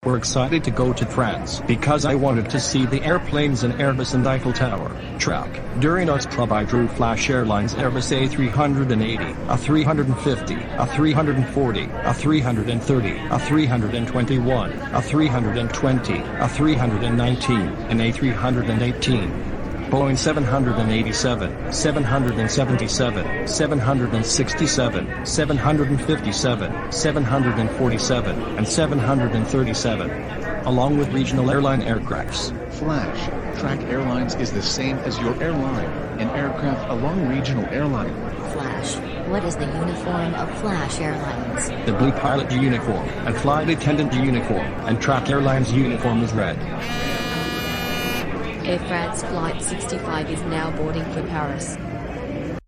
We're excited to go to France because I wanted to see the airplanes in Airbus and Eiffel Tower. Track. During our club I drew Flash Airlines Airbus A380, A350, A340, A330, A321, A320, A319, and A318. Boeing 787, 777, 767, 757, 747, and 737, along with regional airline aircrafts. Flash. Track Airlines is the same as your airline, an aircraft along regional airline. Flash. What is the uniform of Flash Airlines? The blue pilot uniform and flight attendant uniform, and Track Airlines uniform is red. Air France Flight 65 is now boarding for Paris.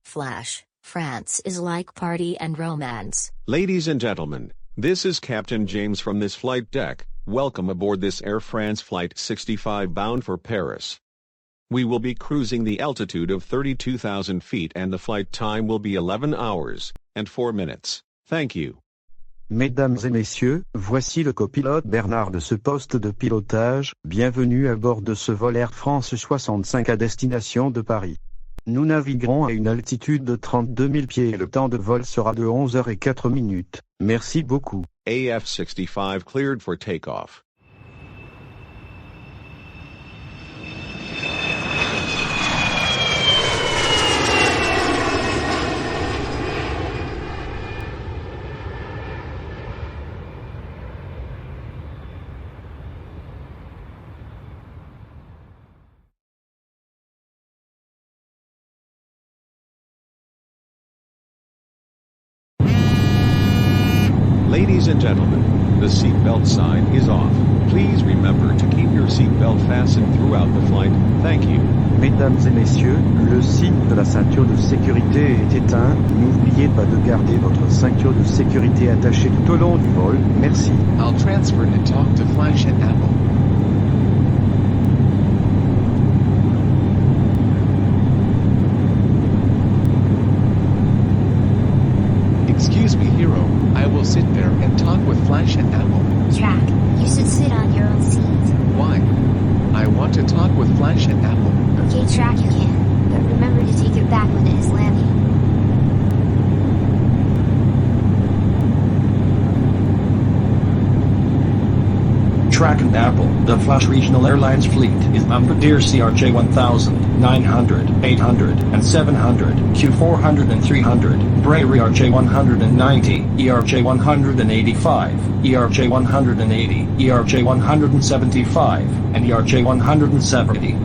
Flash. France is like party and romance. Ladies and gentlemen, this is Captain James from this flight deck. Welcome aboard this Air France Flight 65 bound for Paris. We will be cruising the altitude of 32,000 feet and the flight time will be 11 hours and 4 minutes. Thank you. Mesdames et messieurs, voici le copilote Bernard de ce poste de pilotage. Bienvenue à bord de ce vol Air France 65 à destination de Paris. Nous naviguerons à une altitude de 32 000 pieds et le temps de vol sera de 11 heures et 4 minutes. Merci beaucoup. AF-65 cleared for takeoff. Ladies and gentlemen, the seatbelt sign is off. Please remember to keep your seatbelt fastened throughout the flight. Thank you. Mesdames et messieurs, le signe de la ceinture de sécurité est éteint. N'oubliez pas de garder votre ceinture de sécurité attachée tout au long du vol. Merci. I'll transfer and talk to Flash and Apple. Excuse me, Hero. I will sit there and talk with Flash and Apple. Track, you should sit on your own seat. Why? I want to talk with Flash and Apple. Okay, Track, you can, but remember to take it back when it is landing. Track and Apple. The Flash Regional Airlines fleet is Bombardier CRJ-1000, 900, 800, and 700, Q400 and 300, Braille ERJ-190, ERJ-185, ERJ-180, ERJ-175, and ERJ-170.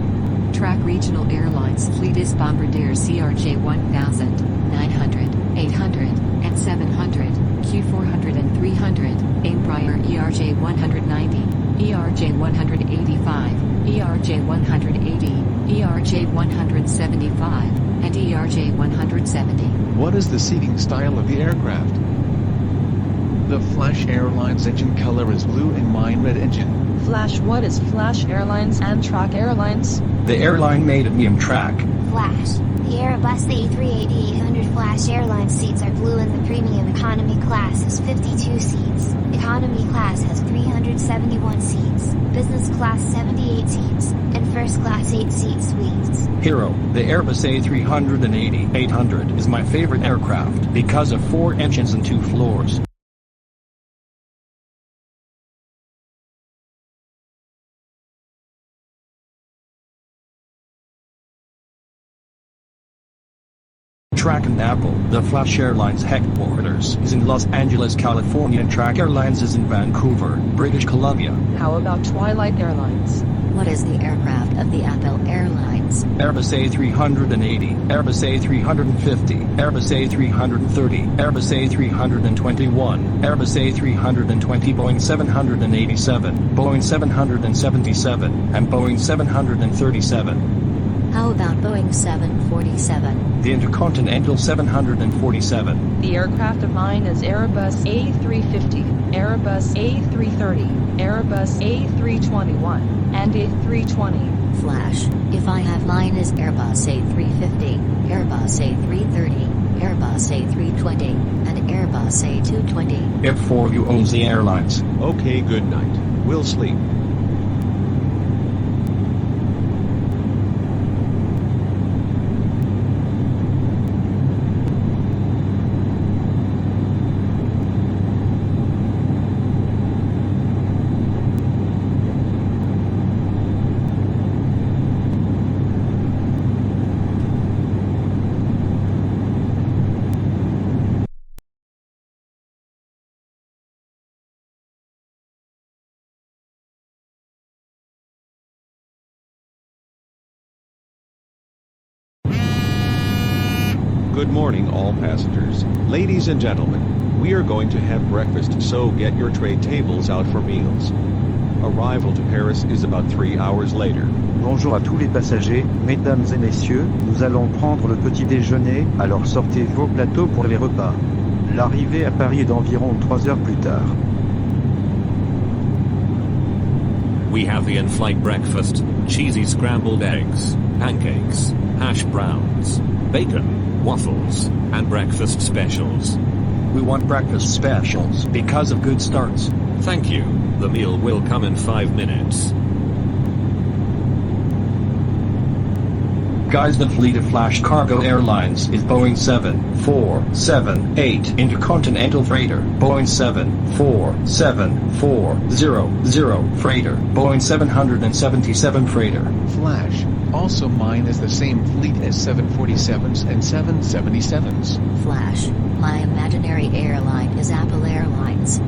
Track Regional Airlines fleet is Bombardier CRJ-1000, 900, 800, and 700, Q400 and 300, Embraer ERJ-190, ERJ-185, ERJ-180, ERJ-175, and ERJ-170. What is the seating style of the aircraft? The Flash Airlines engine color is blue and mine red engine. Flash. What is Flash Airlines and Track Airlines? The airline made me Track. Flash. The Airbus A380-800 Flash Airlines seats are blue and the premium economy class has 52 seats. Economy class has 371 seats, business class 78 seats, and first class 8-seat suites. Hero. The Airbus A380-800 is my favorite aircraft because of 4 engines and 2 floors. Track and Apple. The Flash Airlines headquarters is in Los Angeles, California, and Track Airlines is in Vancouver, British Columbia. How about Twilight Airlines? What is the aircraft of the Apple Airlines? Airbus A380, Airbus A350, Airbus A330, Airbus A321, Airbus A320, Boeing 787, Boeing 777, and Boeing 737. How about Boeing 747? The Intercontinental 747. The aircraft of mine is Airbus A350, Airbus A330, Airbus A321, and A320. Flash. If I have mine is Airbus A350, Airbus A330, Airbus A320, and Airbus A220. If for you owns the airlines. Okay, good night. We'll sleep. Good morning all passengers. Ladies and gentlemen, we are going to have breakfast, so get your tray tables out for meals. Arrival to Paris is about 3 hours later. Bonjour à tous les passagers, mesdames et messieurs, nous allons prendre le petit déjeuner, alors sortez vos plateaux pour les repas. L'arrivée à Paris est d'environ 3 heures plus tard. We have the in-flight breakfast, cheesy scrambled eggs, pancakes, hash browns, bacon, waffles, and breakfast specials. We want breakfast specials because of good starts. Thank you, the meal will come in 5 minutes. Guys, the fleet of Flash Cargo Airlines is Boeing 7478 Intercontinental Freighter, Boeing 747400 Freighter, Boeing 777 Freighter. Flash, also mine is the same fleet as 747s and 777s. Flash, my imaginary airline is Apple Airlines,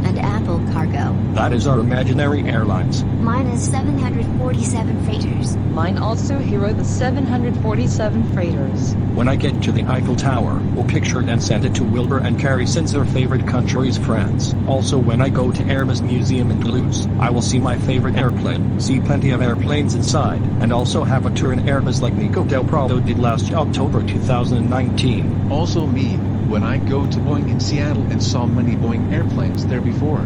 and Apple Cargo. That is our imaginary airlines. Mine is 747 freighters. Mine also Hero the 747 freighters. When I get to the Eiffel Tower, we'll picture it and send it to Wilbur and Carrie since their favorite country is France. Also, when I go to Airbus Museum in Toulouse, I will see my favorite airplane, see plenty of airplanes inside, and also have a tour in Airbus like Nico Del Prado did last October 2019. Also me, when I go to Boeing in Seattle and saw many Boeing airplanes there before.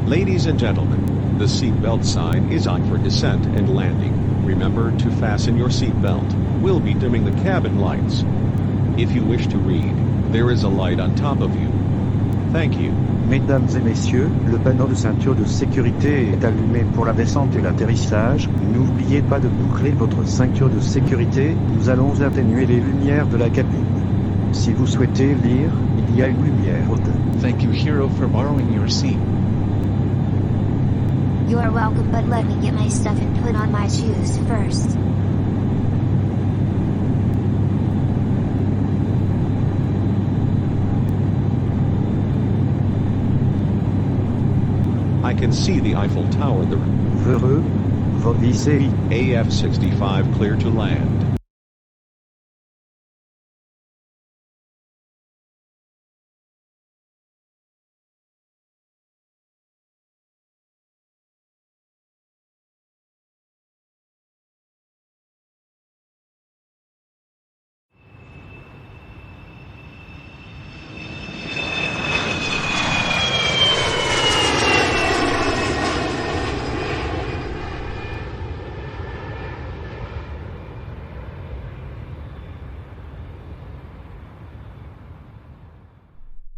Ladies and gentlemen, the seatbelt sign is on for descent and landing. Remember to fasten your seatbelt. We'll be dimming the cabin lights. If you wish to read, there is a light on top of you. Thank you. Mesdames et messieurs, le panneau de ceinture de sécurité est allumé pour la descente et l'atterrissage. N'oubliez pas de boucler votre ceinture de sécurité, nous allons atténuer les lumières de la cabine. Si vous souhaitez lire, il y a une lumière haute. Thank you, Hero, for borrowing your seat. You are welcome, but let me get my stuff and put on my shoes first. I can see the Eiffel Tower. The Heureux, Vodicei. AF-65 clear to land.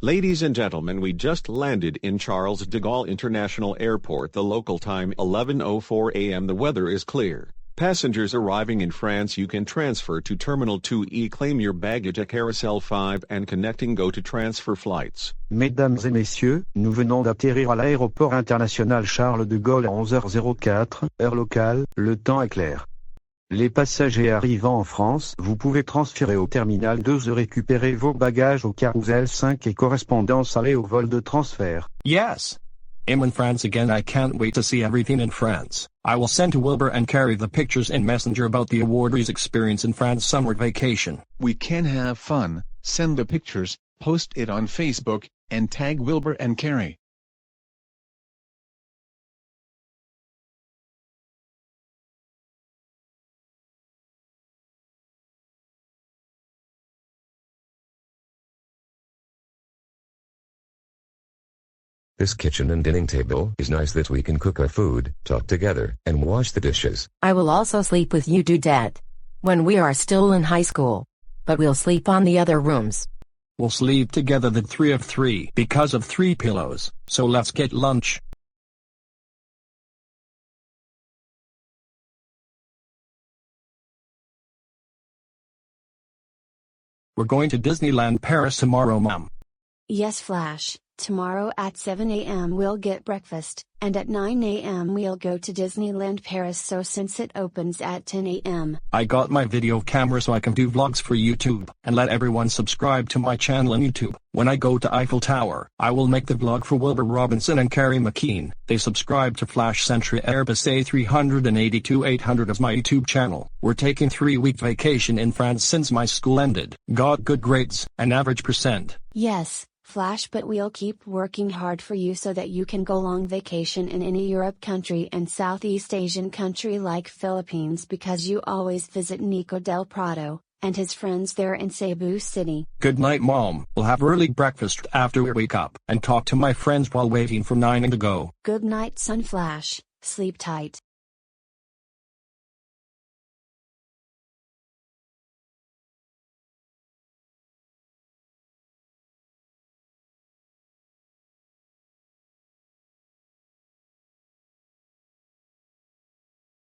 Ladies and gentlemen, we just landed in Charles de Gaulle International Airport. The local time 11:04 a.m. The weather is clear. Passengers arriving in France, you can transfer to Terminal 2E, claim your baggage at Carousel 5 and connecting go to transfer flights. Mesdames et messieurs, nous venons d'atterrir à l'aéroport international Charles de Gaulle à 11h04, heure locale, le temps est clair. Les passagers arrivant en France, vous pouvez transférer au terminal 2 et récupérer vos bagages au Carousel 5 et correspondance aller au vol de transfert. Yes. I'm in France again. I can't wait to see everything in France. I will send to Wilbur and Carrie the pictures in Messenger about the awardees' experience in France summer vacation. We can have fun, send the pictures, post it on Facebook, and tag Wilbur and Carrie. This kitchen and dining table is nice that we can cook our food, talk together, and wash the dishes. I will also sleep with you, Dudette. When we are still in high school. But we'll sleep on the other rooms. We'll sleep together the three of three because of 3 pillows, so let's get lunch. We're going to Disneyland Paris tomorrow, Mom. Yes, Flash. Tomorrow at 7 a.m. we'll get breakfast, and at 9 a.m. we'll go to Disneyland Paris, so since it opens at 10 a.m. I got my video camera so I can do vlogs for YouTube, and let everyone subscribe to my channel on YouTube. When I go to Eiffel Tower, I will make the vlog for Wilbur Robinson and Carrie McKean. They subscribe to Flash Sentry Airbus A380-800 as my YouTube channel. We're taking 3-week vacation in France since my school ended. Got good grades, an average %. Yes, Flash, but we'll keep working hard for you so that you can go long vacation in any Europe country and Southeast Asian country like Philippines, because you always visit Nico del Prado and his friends there in Cebu City. Good night, Mom. We'll have early breakfast after we wake up and talk to my friends while waiting for 9 to go. Good night, son. Flash, sleep tight.